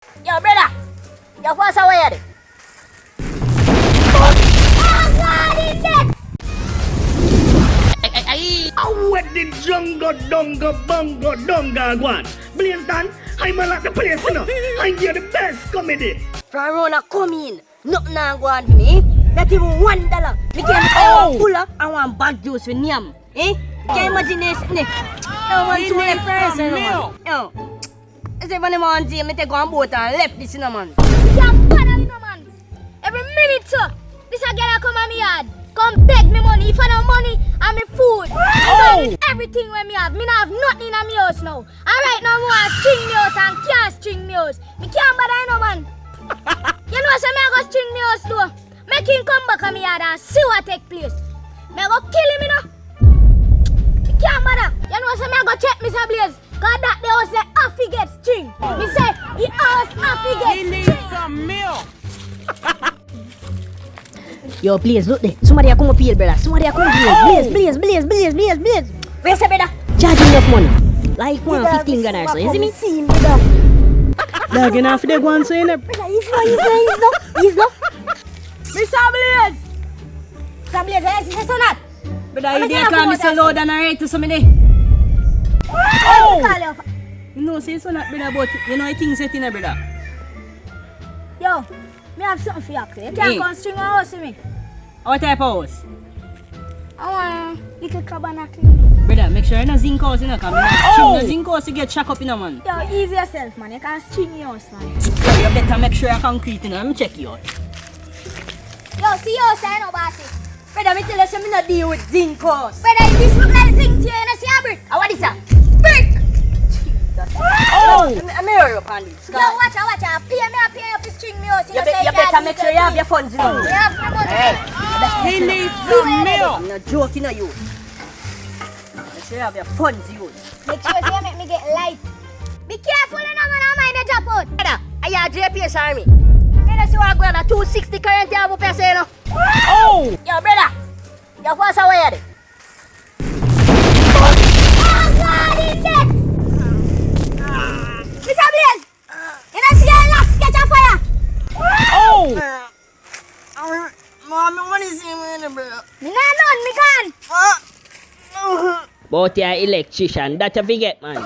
Yo, brother. Yo, what's away there? What the jungle dunga bunga dunga one? Blaze Dan, I'm like the place, you know. I hear the best comedy. From Rona come in. Nothing now go on for me. Not even $1. Me can't buy one cooler and one bag juice with Nyam. Eh? Can't imagine this. No one to the person, man. Yo. I say when the man see me take one boat and left this, you know, man. Can't bother me, no, man. Every minute, sir. This a girl come on me yard. Come beg me money. If I no money, and me food. I everything when me have. Me not have nothing in my house now. Alright, now more string me house and can't string me house. Me can't bother, no, man. You know, so me I go string me house, though. Make him come back on me yard and see what take place. Me I go kill him, you know. Me can't bother. You know, so me I go check Mr. Blaze. Cause that the house say half he get string. Me say, he house half he get string. Some milk. Yo, Blaze, look there. Somebody a come up here, brother. Somebody a come up here. Blaze. Where's the brother? Charge enough money. Like 115 Ghana or so, you see me? See him, brother. Dog, you know, if they go and say it. Brother, he's no. Mr. Blaze! Mr. Blaze, yes, is so not? Brother, you there call me so loud and I to some day. Oh! You know, say so not, brother, but you know, I think set in, brother. Yo, me have something for you, actually. You can't Hey. come string a house with me. What type of house? I want a little tabernacle. Brother, make sure you no zinc house, you know, come in. No zinc house, you get shock up, you know, man. Yo, ease yourself, man. You can't string your house, man. Yo, you better make sure you're concrete, you know. Let me check you out. Yo, see your sign, no, bossy. Brother, me tell you, so me not deal with zinc house. Brother, this look like zinc to you, you know, see a brick? What is that? Brick! I'm here up on this. Yo, watch out. Pay you for string me house. You better make sure you have your funds, you know. You have my money. Hey. He needs some milk. I'm not joking at you. Make sure you have your funds, you. Make sure you make me get light. Be careful, you know, man. I mind the drop out. Brother, I have JPS Army. You know, see what I'm going to 260 current year up here, you know. Yo, brother. Yo, what's away there? Oh, God, he's dead. Mr. Blaze, you know, see your locks catch a fire. Mom, what is it, brother? Me not none, me gone. But you're an electrician, that you forget, man.